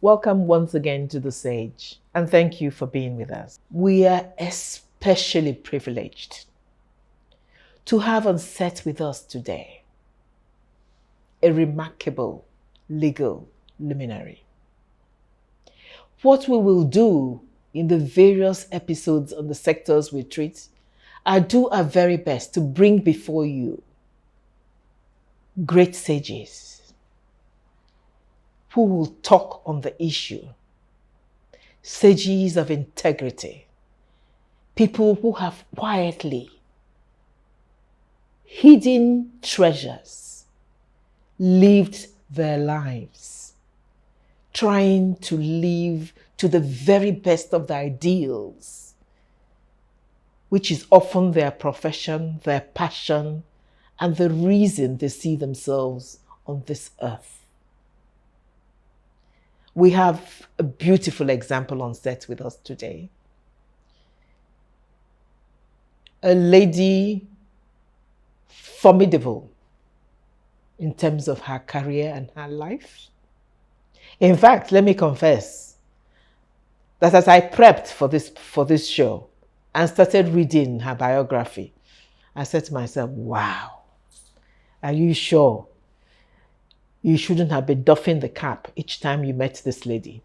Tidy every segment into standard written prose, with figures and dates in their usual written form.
Welcome once again to The Sage, and thank you for being with us. We are especially privileged to have on set with us today a remarkable legal luminary. What we will do in the various episodes on the sectors we treat are do our very best to bring before you great sages who will talk on the issue, sages of integrity, people who have quietly hidden treasures, lived their lives, trying to live to the very best of their ideals, which is often their profession, their passion, and the reason they see themselves on this earth. We have a beautiful example on set with us today. A lady formidable in terms of her career and her life. In fact, let me confess that as I prepped for this show and started reading her biography, I said to myself, wow, are you sure you shouldn't have been doffing the cap each time you met this lady?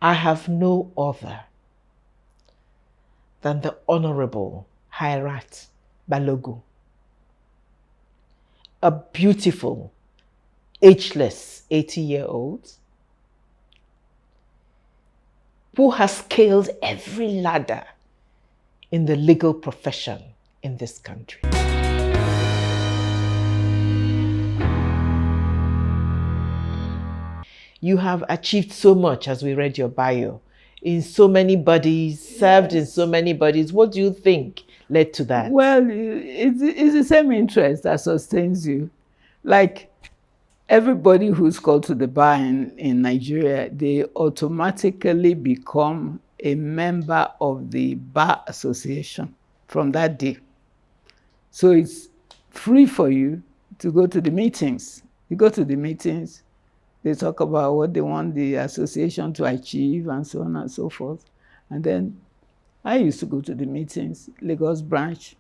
I have no other than the Honorable Hairat Ade-Balogun, a beautiful, ageless 80-year-old who has scaled every ladder in the legal profession in this country. You have achieved so much as we read your bio, in so many bodies, served in so many bodies. What do you think led to that? Well, it's the same interest that sustains you. Like everybody who's called to the bar in Nigeria, they automatically become a member of the bar association from that day. So it's free for you to go to the meetings. You go to the meetings, they talk about what they want the association to achieve and so on and so forth. And then I used to go to the meetings, Lagos branch.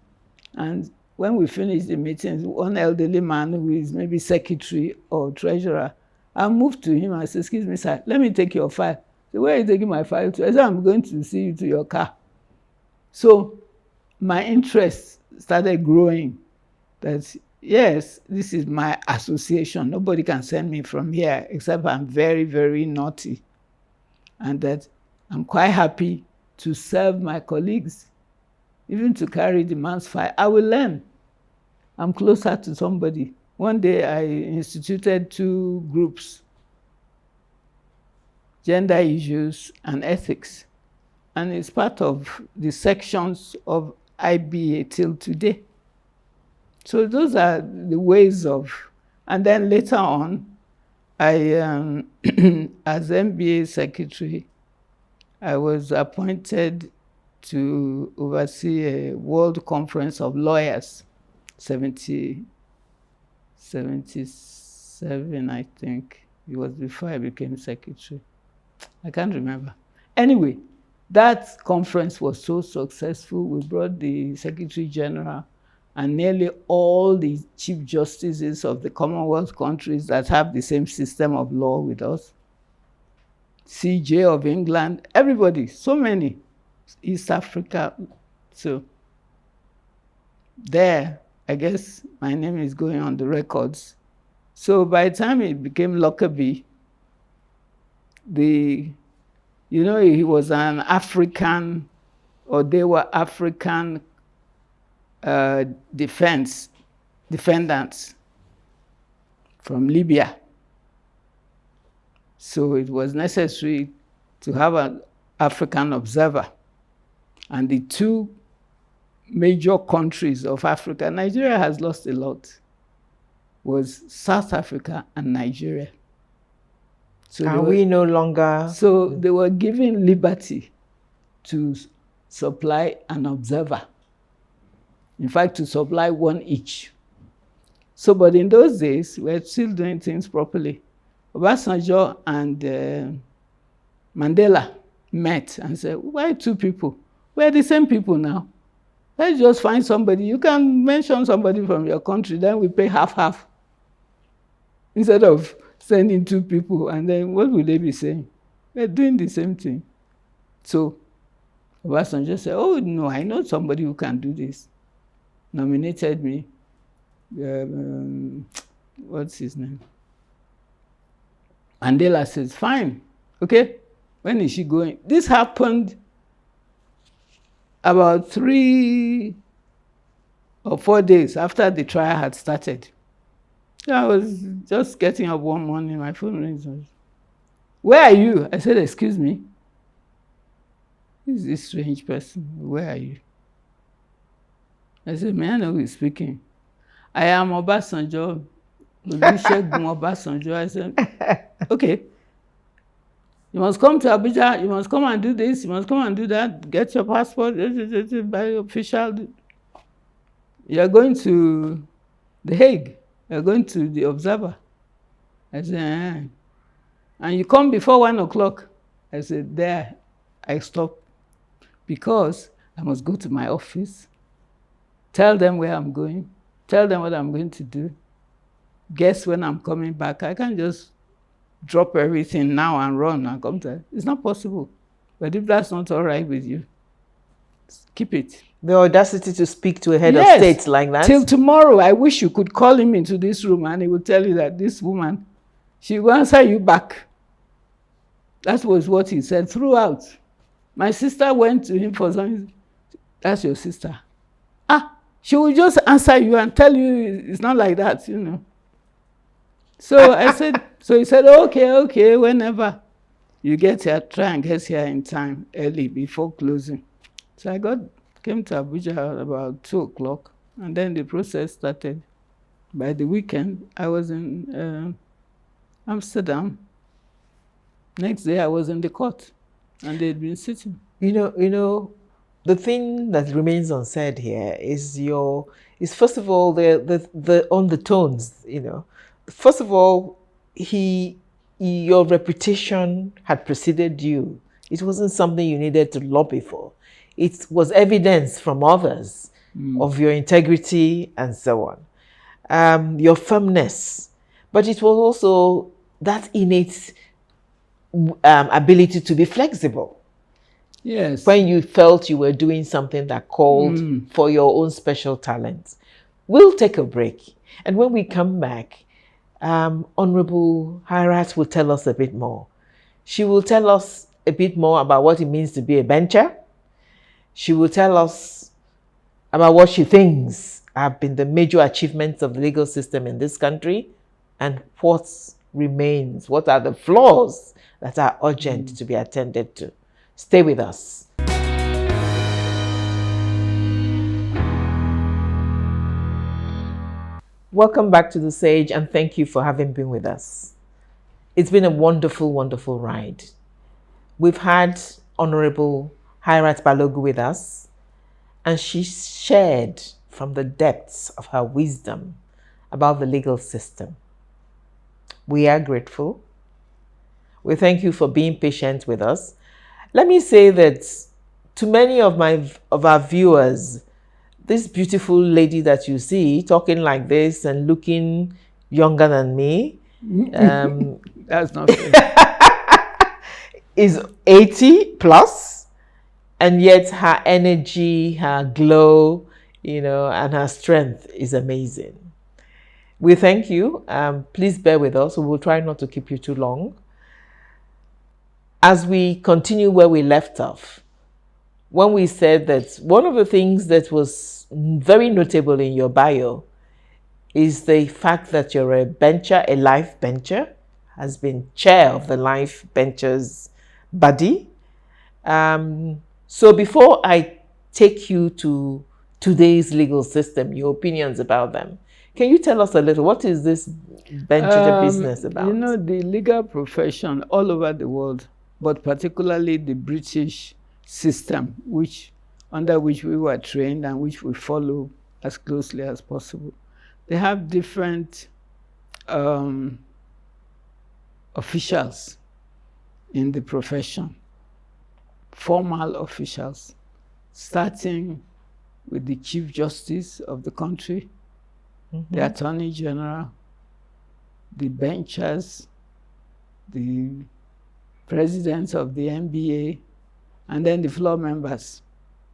And when we finish the meetings, one elderly man who is maybe secretary or treasurer, I moved to him and said, excuse me, sir, let me take your file. So where are you taking my file to? I said, I'm going to see you to your car. So my interest started growing that, yes, this is my association. Nobody can send me from here except I'm very, very naughty. And that I'm quite happy to serve my colleagues, even to carry the man's file. I will learn. I'm closer to somebody. One day I instituted 2 groups, gender issues and ethics. And it's part of the sections of IBA till today. So those are the ways of, and then later on, I, as MBA secretary, I was appointed to oversee a world conference of lawyers, 77, I think. It was before I became secretary. I can't remember. Anyway, that conference was so successful. We brought the Secretary General and nearly all the chief justices of the Commonwealth countries that have the same system of law with us. CJ of England, everybody, so many. East Africa. So there, I guess my name is going on the records. So by the time it became Lockerbie, he was an African, or they were African defendants from Libya. So it was necessary to have an African observer. And the 2 major countries of Africa, Nigeria has lost a lot, was South Africa and Nigeria. So we no longer... So they were given liberty to supply an observer. In fact, to supply 1 each. So, but in those days, we're still doing things properly. Obasanjo and Mandela met and said, why two people? We're the same people now. Let's just find somebody. You can mention somebody from your country, then we pay half-half. Instead of sending two people, and then what will they be saying? We're doing the same thing. So Obasanjo said, oh, no, I know somebody who can do this. Nominated me. What's his name? Mandela says, fine, okay. When is she going? This happened about 3 or 4 days after the trial had started. I was just getting up one morning, my phone rings. Where are you? I said, excuse me. Who is this strange person? Where are you? I said, may I know who is speaking? I am Obasanjo. Obasanjo. I said, okay. You must come to Abuja. You must come and do this. You must come and do that. Get your passport. By official. You are going to The Hague. You are going to the Observer. I said, and you come before 1 o'clock. I said, there. I stopped because I must go to my office, tell them where I'm going, tell them what I'm going to do, guess when I'm coming back. I can't just drop everything now and run and come to. It's not possible. But if that's not all right with you, keep it. The audacity to speak to a head of state like that. Till tomorrow, I wish you could call him into this room and he would tell you that this woman, she will answer you back. That was what he said throughout. My sister went to him for something. That's your sister. She will just answer you and tell you it's not like that, you know. So I said, so he said, okay, whenever you get here, try and get here in time, early, before closing. So I came to Abuja about 2 o'clock, and then the process started. By the weekend, I was in Amsterdam. Next day, I was in the court, and they'd been sitting. You know, the thing that remains unsaid here is first of all the undertones. You know, first of all, your reputation had preceded you. It wasn't something you needed to lobby for. It was evidence from others of your integrity and so on, your firmness. But it was also that innate ability to be flexible. Yes. When you felt you were doing something that called for your own special talents. We'll take a break. And when we come back, Honorable Hairat will tell us a bit more. She will tell us a bit more about what it means to be a bencher. She will tell us about what she thinks have been the major achievements of the legal system in this country and what remains, what are the flaws that are urgent to be attended to. Stay with us. Welcome back to The Sage, and thank you for having been with us. It's been a wonderful, wonderful ride. We've had Honorable Hairat Ade-Balogun with us, and she shared from the depths of her wisdom about the legal system. We are grateful. We thank you for being patient with us. Let me say that to many of our viewers, this beautiful lady that you see talking like this and looking younger than me, that's not fair. is 80 plus, and yet her energy, her glow, and her strength is amazing. We thank you. Please bear with us. We will try not to keep you too long. As we continue where we left off, when we said that one of the things that was very notable in your bio is the fact that you're a bencher, a life bencher, has been chair of the life benchers body. So before I take you to today's legal system, your opinions about them, can you tell us a little, what is this bencher business about? You know, the legal profession all over the world, but particularly the British system, under which we were trained and which we follow as closely as possible. they have different officials in the profession, formal officials, starting with the Chief Justice of the country, the Attorney General, the benchers, the presidents of the NBA, and then the floor members.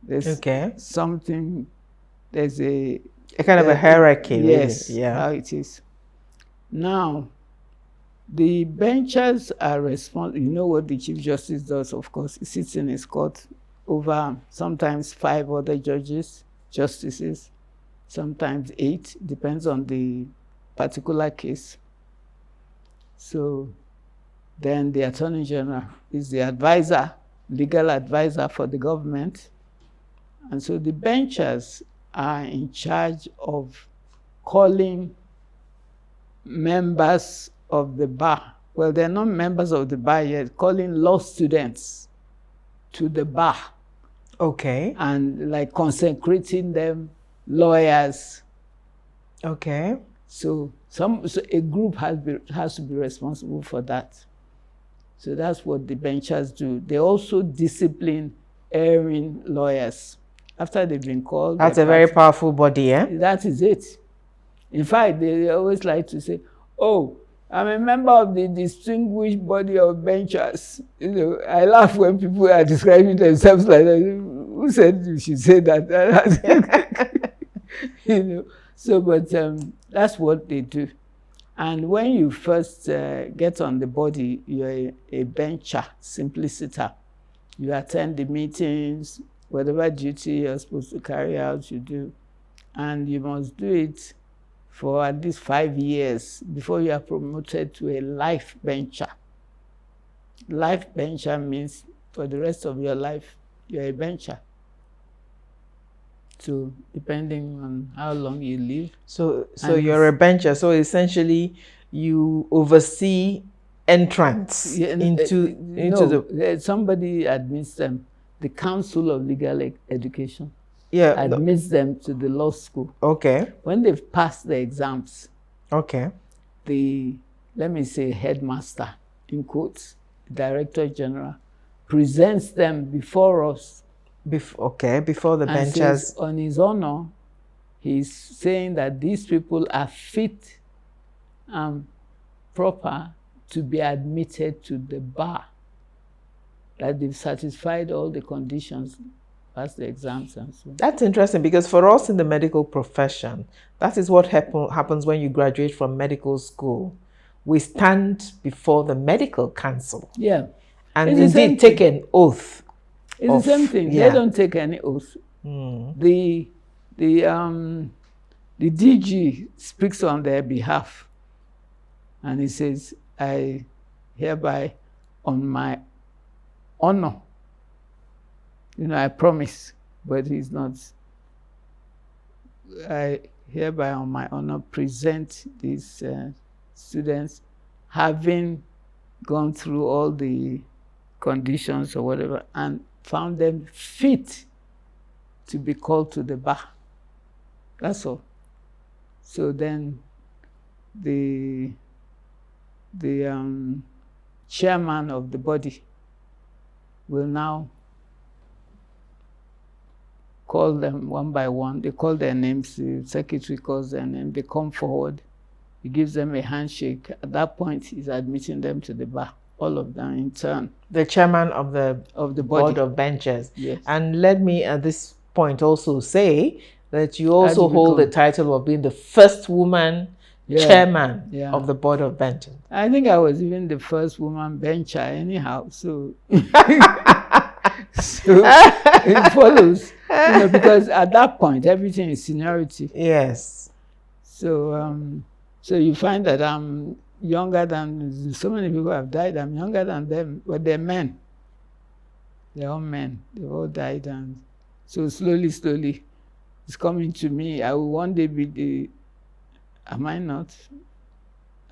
There's something, there's a kind of a hierarchy, yes, really. Yeah. How it is. Now, the benchers are responsible. You know what the Chief Justice does, of course. He sits in his court over sometimes 5 other justices, sometimes 8, depends on the particular case. So then the Attorney General is the advisor, legal advisor for the government. And so the benchers are in charge of calling members of the bar. Well, they're not members of the bar yet, calling law students to the bar. Okay. And like consecrating them lawyers. Okay. So a group has to be responsible for that. So that's what the benchers do. They also discipline erring lawyers. After they've been called. That's a very powerful body, eh? That is it. In fact, they always like to say, oh, I'm a member of the distinguished body of benchers. You know, I laugh when people are describing themselves like that. Who said you should say that? You know. So, but that's what they do. And when you first get on the body, you're a bencher, simpliciter. You attend the meetings, whatever duty you're supposed to carry out, you do. And you must do it for at least 5 years before you are promoted to a life bencher. Life bencher means for the rest of your life, you're a bencher. So depending on how long you live. So you're a bencher. So essentially, you oversee entrance into somebody admits them. The Council of Legal Education admits them to the law school. Okay. When they've passed the exams, okay, the, let me say, headmaster, in quotes, Director General, presents them before us. Before the benchers. Says, on his honor, he's saying that these people are fit and proper to be admitted to the bar, that they've satisfied all the conditions, passed the exams and so on. That's interesting, because for us in the medical profession, that is what happens when you graduate from medical school. We stand before the medical council. Yeah. And indeed take an oath. It's the same thing. Yeah. They don't take any oath. The DG speaks on their behalf, and he says, I hereby, on my honor, you know, I promise, but he's not. I hereby, on my honor, present these students, having gone through all the conditions or whatever, and found them fit to be called to the bar. That's all. So then the chairman of the body will now call them one by one. They call their names, the secretary calls their name, they come forward, he gives them a handshake. At that point, he's admitting them to the bar, all of them in turn. The chairman of the board of benchers. Yes. And let me at this point also say that you also hold the title of being the first woman chairman of the board of benchers. I think I was even the first woman bencher anyhow, so so it follows, you know, because at that point everything is seniority. Yes. So so you find that I'm younger than so many people have died. I'm younger than them, but they're men. They're all men. They all died, and so slowly it's coming to me. I will one day be the. Am I not?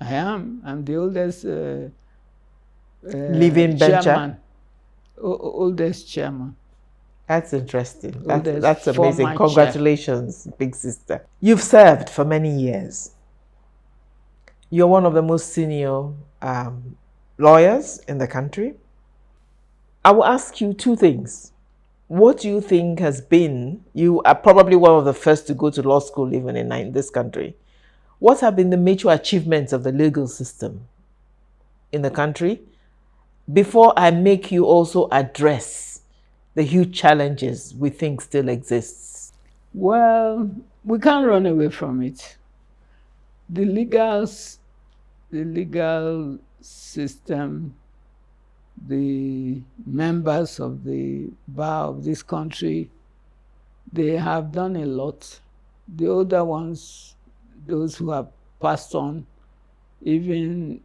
I am. I'm the oldest living bencher. Oldest chairman. That's interesting. There's That's amazing. former Congratulations, big sister. You've served for many years. You're one of the most senior lawyers in the country. I will ask you two things. What do you think has been, you are probably one of the first to go to law school even in this country. What have been the major achievements of the legal system in the country? Before I make you also address the huge challenges we think still exists. Well, we can't run away from it. The legal system, the members of the bar of this country, they have done a lot. The older ones, those who have passed on, even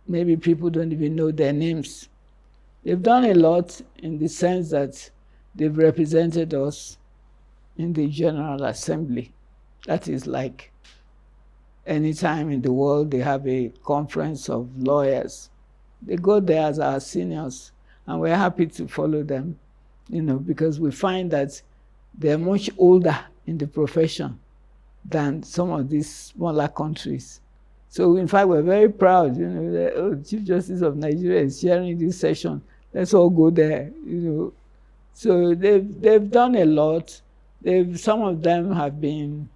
maybe people don't even know their names. They've done a lot in the sense that they've represented us in the General Assembly. That is like anytime in the world they have a conference of lawyers. They go there as our seniors, and we're happy to follow them, because we find that they're much older in the profession than some of these smaller countries. So in fact, we're very proud, that, Chief Justice of Nigeria is sharing this session. Let's all go there, So they've done a lot. Some of them have been,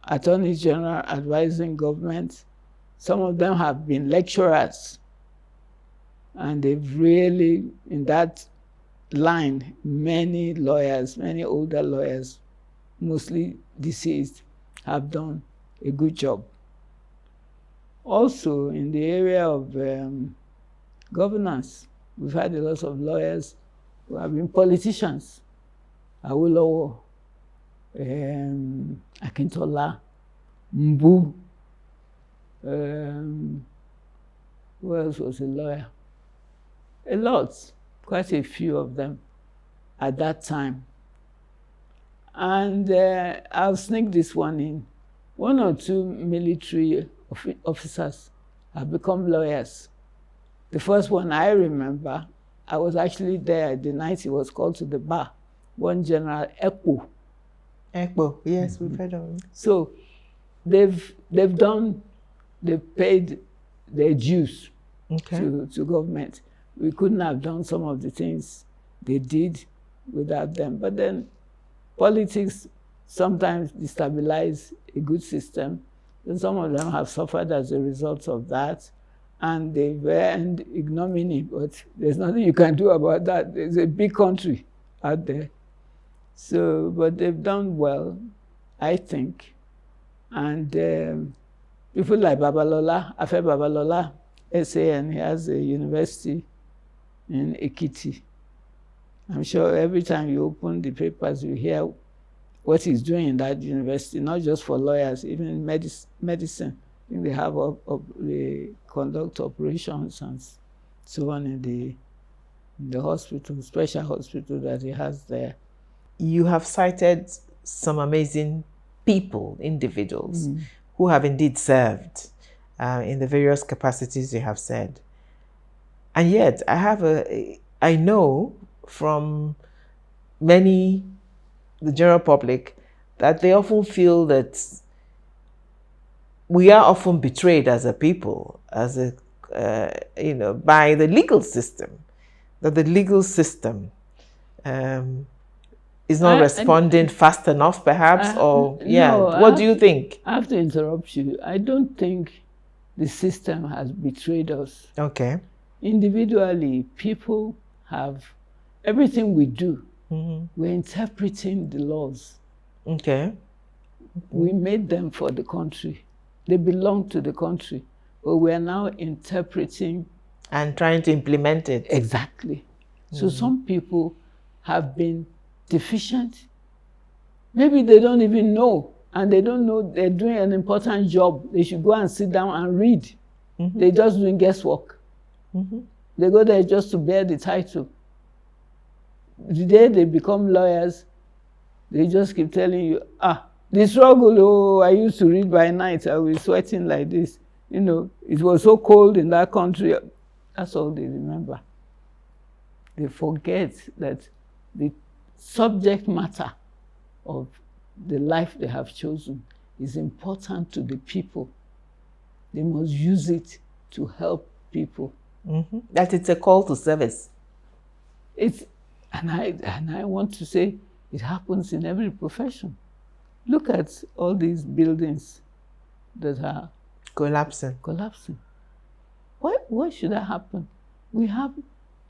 Attorney General advising government. Some of them have been lecturers. And they've really, in that line, many older lawyers, mostly deceased, have done a good job. Also, in the area of governance, we've had a lot of lawyers who have been politicians. Awolowo, Akintola, Mbu, who else was a lawyer? A lot, quite a few of them at that time. And I'll sneak this one in. 1 or 2 military officers have become lawyers. The first one I remember, I was actually there the night he was called to the bar, one General Ekpo. Ekpo, yes, we've heard of him. So they've paid their dues to government. We couldn't have done some of the things they did without them. But then politics sometimes destabilize a good system. And some of them have suffered as a result of that. And they've earned ignominy, but there's nothing you can do about that. There's a big country out there. So, but they've done well, I think. And people like Babalola, Afe Babalola, SAN, he has a university in Ekiti. I'm sure every time you open the papers, you hear what he's doing in that university, not just for lawyers, even in medicine. I think they have they conduct operations and so on in the hospital, special hospital that he has there. You have cited some amazing people, individuals, who have indeed served in the various capacities you have said. And yet, I know from the general public, that they often feel that we are often betrayed as a people, by the legal system, that the legal system is not responding fast enough, perhaps, what do you think? I have to interrupt you. I don't think the system has betrayed us. Okay. Individually, people have, everything we do, we're interpreting the laws. Okay. We made them for the country. They belong to the country. But we are now interpreting. And trying to implement it. Exactly. So some people have been deficient. Maybe they don't even know. And they don't know they're doing an important job. They should go and sit down and read. They're just doing guesswork. They go there just to bear the title. The day they become lawyers, they just keep telling you, the struggle, I used to read by night, I was sweating like this. It was so cold in that country. That's all they remember. they forget that the subject matter of the life they have chosen is important to the people. They must use it to help people. Mm-hmm. That it's a call to service. And I want to say it happens in every profession. Look at all these buildings that are Collapsing. Why should that happen? We have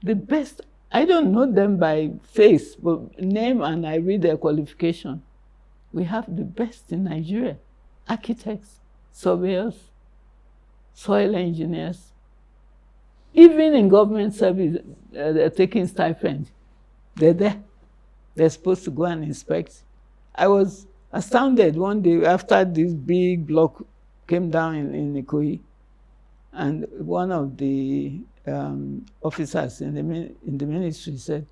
the best. I don't know them by face, but name, and I read their qualification. We have the best in Nigeria: architects, surveyors, soil engineers. Even in government service, they're taking stipend. They're there. They're supposed to go and inspect. I was astounded one day after this big block came down in Ikoyi, and one of the officers in the ministry said,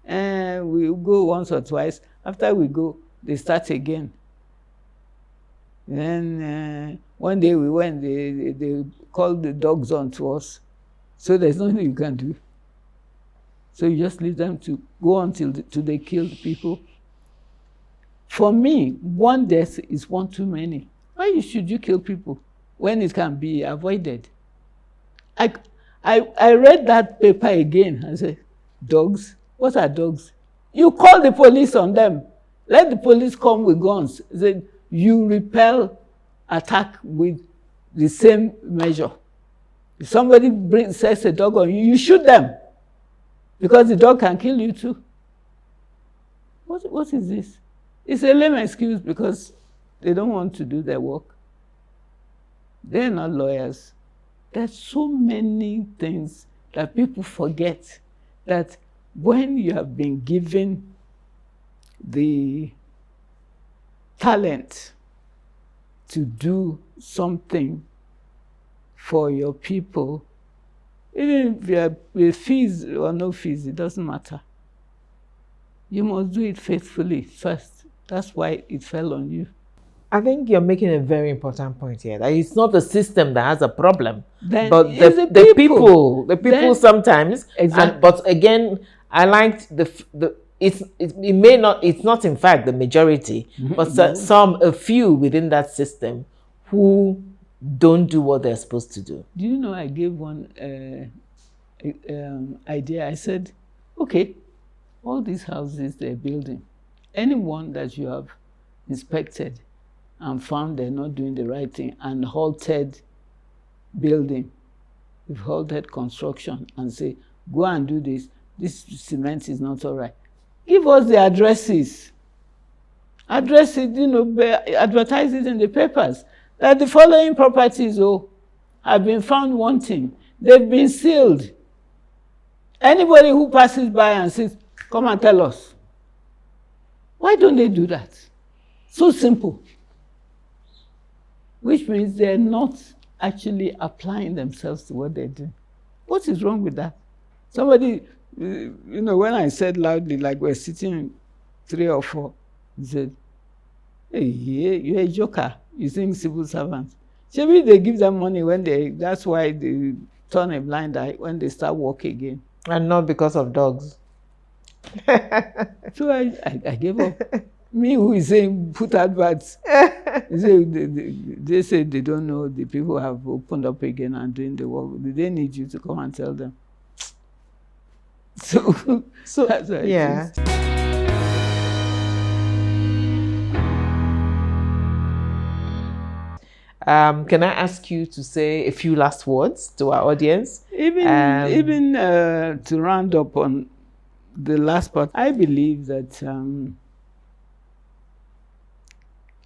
we'll go once or twice. After we go, they start again. Then one day we went, they called the dogs on to us. So there's nothing you can do. So you just leave them to go until they kill the people. For me, one death is one too many. Why should you kill people when it can be avoided? I read that paper again and said, dogs? What are dogs? You call the police on them. Let the police come with guns. Say, you repel attack with the same measure. If somebody sets a dog on you, you shoot them. Because the dog can kill you too. What is this? It's a lame excuse because they don't want to do their work. They're not lawyers. There's so many things that people forget, that when you have been given the talent to do something for your people, even if you are with fees or no fees, it doesn't matter. You must do it faithfully first. That's why it fell on you. I think you're making a very important point here. That it's not the system that has a problem, Then but the people sometimes. Exactly. But again, I liked it's not in fact the majority, but a few within that system who don't do what they're supposed to do. Do you know, I gave one idea. I said, okay, all these houses they're building, anyone that you have inspected and found they're not doing the right thing and halted building, you've halted construction and say, go and do this cement is not all right. Give us the addresses. Address it, advertise it in the papers that the following properties have been found wanting. They've been sealed. Anybody who passes by and says, come and tell us. Why don't they do that? So simple. Which means they're not actually applying themselves to what they're doing. What is wrong with that? Somebody, when I said loudly, like we're sitting 3 or 4, he said, hey, you're a joker. You think civil servants. Maybe they give them money that's why they turn a blind eye when they start work again. And not because of dogs. So I gave up. Me who is saying put adverts. They say they don't know the people have opened up again and doing the work. They need you to come and tell them. So that's what yeah. it is. Can I ask you to say a few last words to our audience? Even to round up on the last part, I believe that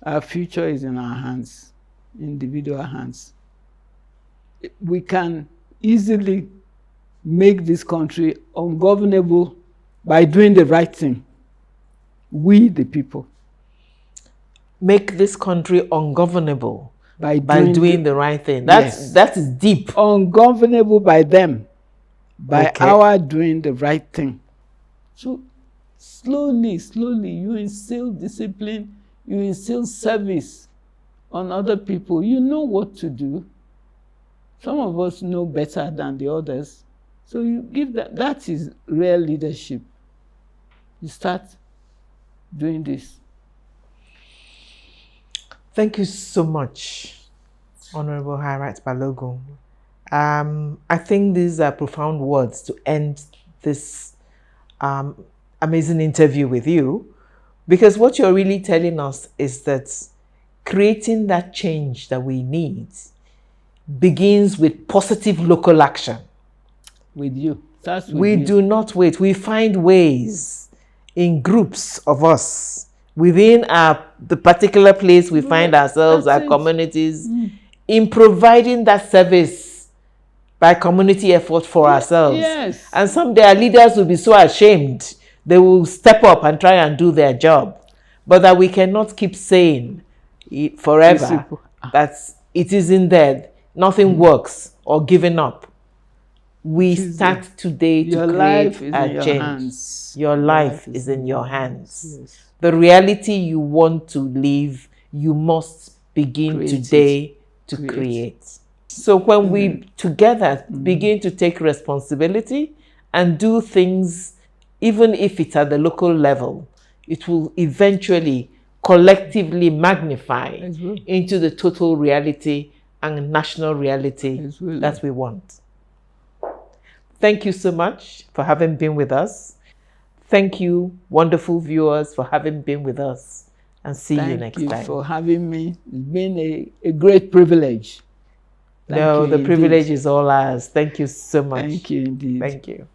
our future is in our hands, individual hands. We can easily make this country ungovernable by doing the right thing. We, the people. Make this country ungovernable by doing the right thing. That is deep. Ungovernable by them, by our doing the right thing. So slowly, you instill discipline, you instill service on other people. You know what to do. Some of us know better than the others. So you give that. That is real leadership. You start doing this. Thank you so much, Honorable Hairat Ade-Balogun. I think these are profound words to end this amazing interview with you, because what you're really telling us is that creating that change that we need begins with positive local action. With you. That's with We you. do not wait. We find ways in groups of us within the particular place we find ourselves, that's our it. communities, in providing that service by community effort for ourselves. Yes. And someday our leaders will be so ashamed, they will step up and try and do their job. But that we cannot keep saying it forever that it isn't dead, nothing works, or giving up. We start today to create a change. Your life is in your hands. Yes. The reality you want to live, you must begin today to create. So when we together begin to take responsibility and do things, even if it's at the local level, it will eventually collectively magnify into the total reality and national reality that we want. Thank you so much for having been with us. Thank you, wonderful viewers, for having been with us. And see you next time. Thank you for having me. It's been a great privilege. No, the privilege is all ours. Thank you so much. Thank you indeed. Thank you.